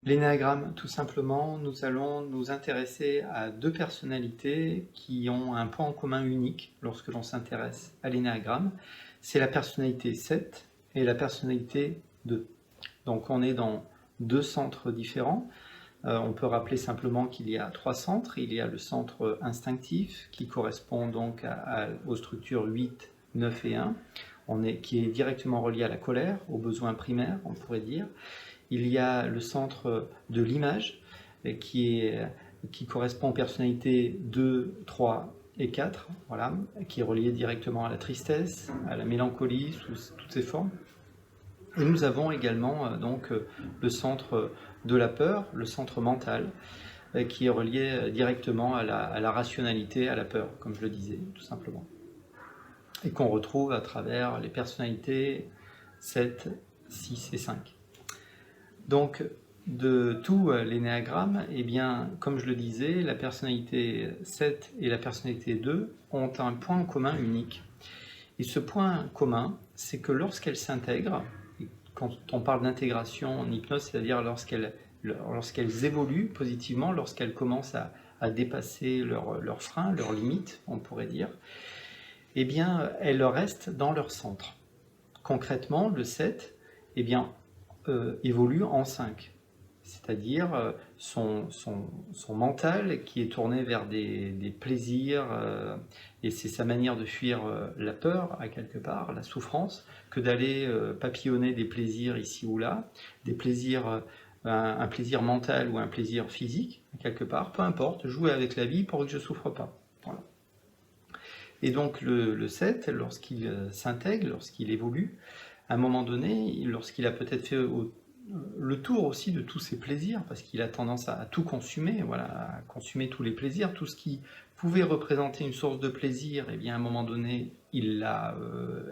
L'énéagramme, tout simplement, nous allons nous intéresser à deux personnalités qui ont un point en commun unique lorsque l'on s'intéresse à l'énéagramme. C'est la personnalité 7 et la personnalité 2. Donc on est dans deux centres différents. On peut rappeler simplement qu'il y a trois centres. Il y a le centre instinctif qui correspond donc aux structures 8, 9 et 1, qui est directement relié à la colère, aux besoins primaires, on pourrait dire. Il y a le centre de l'image qui correspond aux personnalités 2, 3 et 4, voilà, qui est relié directement à la tristesse, à la mélancolie, sous toutes ses formes. Et nous avons également donc le centre de la peur, le centre mental, qui est relié directement à la rationalité, à la peur, comme je le disais, tout simplement. Et qu'on retrouve à travers les personnalités 7, 6 et 5. Donc, de tout l'énéagramme, eh bien, comme je le disais, la personnalité 7 et la personnalité 2 ont un point en commun unique. Et ce point commun, c'est que lorsqu'elles s'intègrent, quand on parle d'intégration en hypnose, c'est-à-dire lorsqu'elles évoluent positivement, lorsqu'elles commencent à dépasser leurs freins, leurs limites, on pourrait dire, eh bien, elles restent dans leur centre. Concrètement, le 7, eh bien, évolue en 5, c'est-à-dire son mental qui est tourné vers des plaisirs, et c'est sa manière de fuir la peur, à quelque part, la souffrance, que d'aller papillonner des plaisirs ici ou là, des plaisirs, un plaisir mental ou un plaisir physique, quelque part, peu importe, jouer avec la vie pour que je ne souffre pas. Voilà. Et donc le 7, lorsqu'il s'intègre, lorsqu'il évolue, à un moment donné, lorsqu'il a peut-être fait le tour aussi de tous ses plaisirs, parce qu'il a tendance à tout consommer, voilà, à consommer tous les plaisirs, tout ce qui pouvait représenter une source de plaisir, et bien à un moment donné, il l'a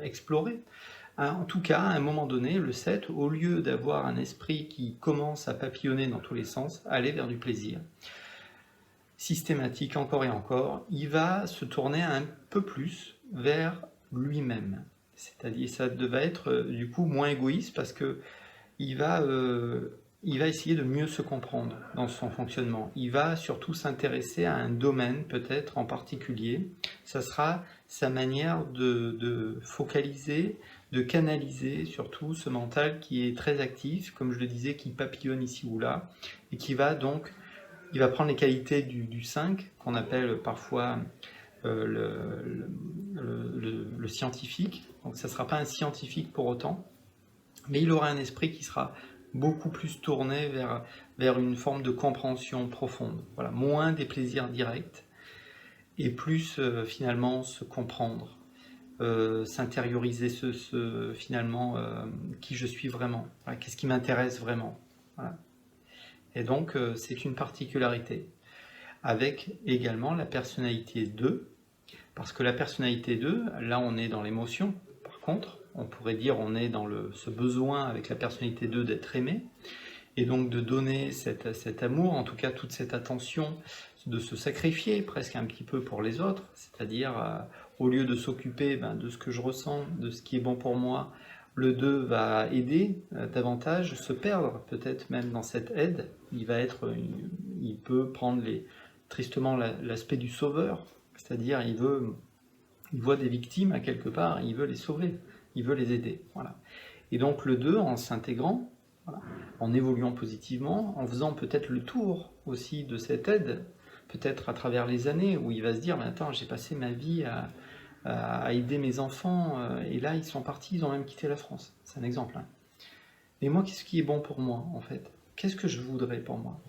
exploré. En tout cas, à un moment donné, le 7, au lieu d'avoir un esprit qui commence à papillonner dans tous les sens, aller vers du plaisir systématique encore et encore, il va se tourner un peu plus vers lui-même. C'est-à-dire, ça va être du coup moins égoïste parce que il va essayer de mieux se comprendre dans son fonctionnement. Il va surtout s'intéresser à un domaine peut-être en particulier. Ça sera sa manière de focaliser, de canaliser surtout ce mental qui est très actif, comme je le disais, qui papillonne ici ou là, et qui va donc, il va prendre les qualités du 5, qu'on appelle parfois le scientifique. Donc ça ne sera pas un scientifique pour autant, mais il aura un esprit qui sera beaucoup plus tourné vers une forme de compréhension profonde. Voilà, moins des plaisirs directs et plus finalement se comprendre, s'intérioriser finalement qui je suis vraiment, voilà, qu'est-ce qui m'intéresse vraiment. Voilà. Et donc c'est une particularité. Avec également la personnalité 2, parce que la personnalité 2, là on est dans l'émotion, par contre, on pourrait dire on est dans ce besoin avec la personnalité 2 d'être aimé, et donc de donner cet amour, en tout cas toute cette attention, de se sacrifier presque un petit peu pour les autres, c'est-à-dire au lieu de s'occuper de ce que je ressens, de ce qui est bon pour moi, le 2 va aider davantage, se perdre peut-être même dans cette aide, il peut prendre tristement l'aspect du sauveur, c'est-à-dire il voit des victimes à quelque part, il veut les sauver, il veut les aider. Voilà. Et donc le 2, en s'intégrant, voilà, en évoluant positivement, en faisant peut-être le tour aussi de cette aide, peut-être à travers les années, où il va se dire, mais attends, j'ai passé ma vie à aider mes enfants, et là ils sont partis, ils ont même quitté la France. C'est un exemple. Hein. Mais moi, qu'est-ce qui est bon pour moi, en fait? Qu'est-ce que je voudrais pour moi?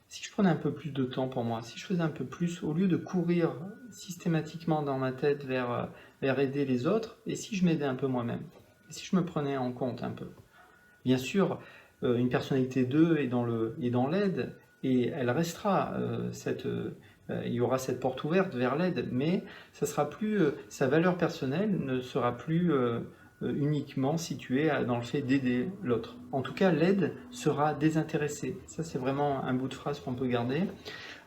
Si je prenais un peu plus de temps pour moi, si je faisais un peu plus, au lieu de courir systématiquement dans ma tête vers aider les autres, et si je m'aidais un peu moi-même, et si je me prenais en compte un peu. Bien sûr, une personnalité 2 est dans l'aide, et elle restera, il y aura cette porte ouverte vers l'aide, mais ça sera plus, sa valeur personnelle ne sera plus uniquement située dans le fait d'aider l'autre. En tout cas, l'aide sera désintéressée. Ça, c'est vraiment un bout de phrase qu'on peut garder.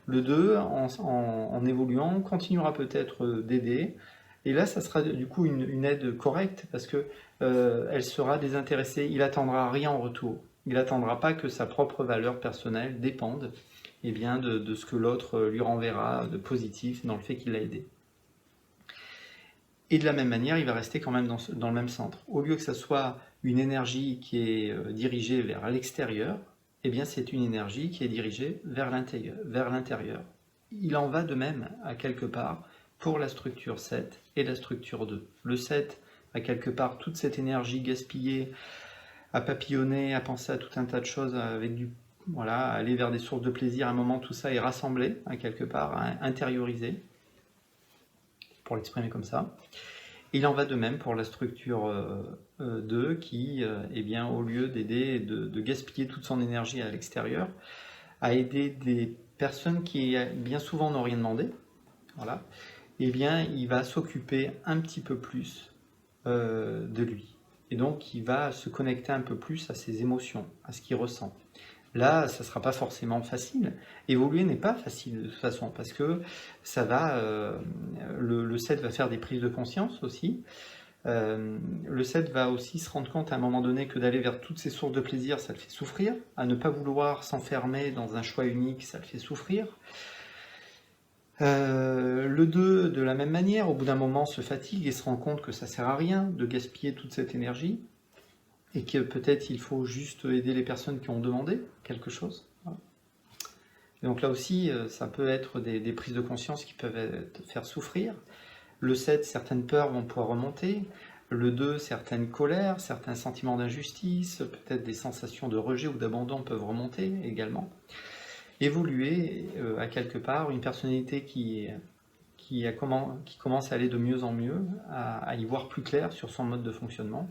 Le 2, en évoluant, continuera peut-être d'aider, et là, ça sera du coup une aide correcte, parce que elle sera désintéressée, il attendra rien en retour. Il n'attendra pas que sa propre valeur personnelle dépende bien, de ce que l'autre lui renverra de positif dans le fait qu'il l'a aidé. Et de la même manière, il va rester quand même dans le même centre. Au lieu que ça soit une énergie qui est dirigée vers l'extérieur, eh bien c'est une énergie qui est dirigée vers l'intérieur. Il en va de même, à quelque part, pour la structure 7 et la structure 2. Le 7 a quelque part toute cette énergie gaspillée, à papillonner, à penser à tout un tas de choses avec voilà, aller vers des sources de plaisir. À un moment, tout ça est rassemblé, à quelque part, intériorisé, pour l'exprimer comme ça. Il en va de même pour la structure 2 qui, eh bien, au lieu d'aider, de gaspiller toute son énergie à l'extérieur, a aidé des personnes qui bien souvent n'ont rien demandé, voilà, eh bien, il va s'occuper un petit peu plus de lui. Et donc, il va se connecter un peu plus à ses émotions, à ce qu'il ressent. Là, ça ne sera pas forcément facile. Évoluer n'est pas facile de toute façon, parce que ça va, le 7 va faire des prises de conscience aussi. Le 7 va aussi se rendre compte à un moment donné que d'aller vers toutes ces sources de plaisir, ça le fait souffrir. À ne pas vouloir s'enfermer dans un choix unique, ça le fait souffrir. Le 2, de la même manière, au bout d'un moment, se fatigue et se rend compte que ça ne sert à rien de gaspiller toute cette énergie et que peut-être il faut juste aider les personnes qui ont demandé quelque chose. Voilà. Et donc là aussi, ça peut être des prises de conscience qui peuvent faire souffrir. Le 7, certaines peurs vont pouvoir remonter. Le 2, certaines colères, certains sentiments d'injustice, peut-être des sensations de rejet ou d'abandon peuvent remonter également. Évoluer à quelque part, une personnalité qui commence à aller de mieux en mieux, à y voir plus clair sur son mode de fonctionnement,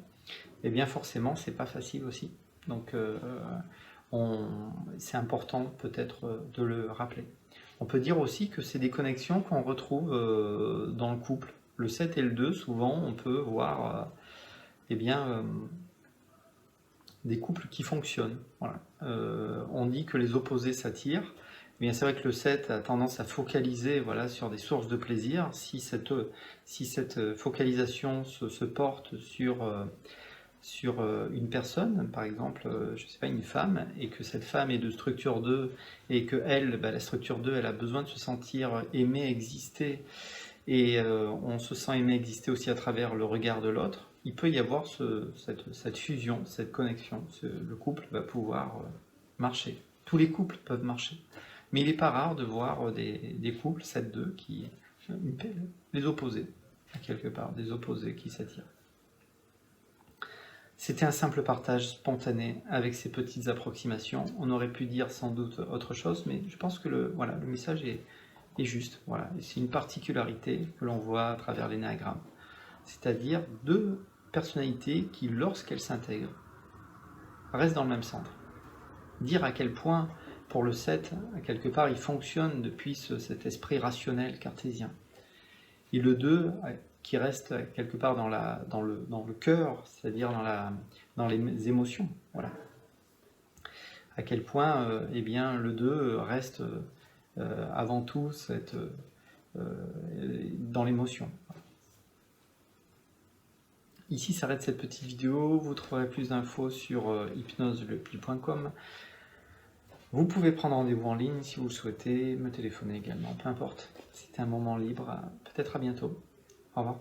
et bien forcément, c'est pas facile aussi. Donc, c'est important peut-être de le rappeler. On peut dire aussi que c'est des connexions qu'on retrouve dans le couple. Le 7 et le 2, souvent, on peut voir des couples qui fonctionnent. Voilà. On dit que les opposés s'attirent. Mais c'est vrai que le 7 a tendance à focaliser voilà, sur des sources de plaisir. Si cette focalisation se porte sur une personne, par exemple, je sais pas, une femme, et que cette femme est de structure 2, et que elle, la structure 2, elle a besoin de se sentir aimée, exister, et on se sent aimé, exister aussi à travers le regard de l'autre, il peut y avoir cette fusion, cette connexion. Le couple va pouvoir marcher. Tous les couples peuvent marcher. Mais il n'est pas rare de voir des couples, 7-2, qui les opposés, quelque part, des opposés qui s'attirent. C'était un simple partage spontané avec ces petites approximations. On aurait pu dire sans doute autre chose, mais je pense que le message est juste. Voilà. C'est une particularité que l'on voit à travers l'énéagramme. C'est-à-dire deux personnalités qui, lorsqu'elles s'intègrent, restent dans le même centre. Dire à quel point, pour le 7, quelque part, il fonctionne depuis cet esprit rationnel cartésien. Et le 2, qui reste quelque part dans le cœur, c'est-à-dire dans les émotions. Voilà. À quel point le 2 reste avant tout dans l'émotion. Ici s'arrête cette petite vidéo, vous trouverez plus d'infos sur hypnoselepli.com. Vous pouvez prendre rendez-vous en ligne si vous le souhaitez, me téléphoner également, peu importe. C'était un moment libre, peut-être à bientôt. Au revoir.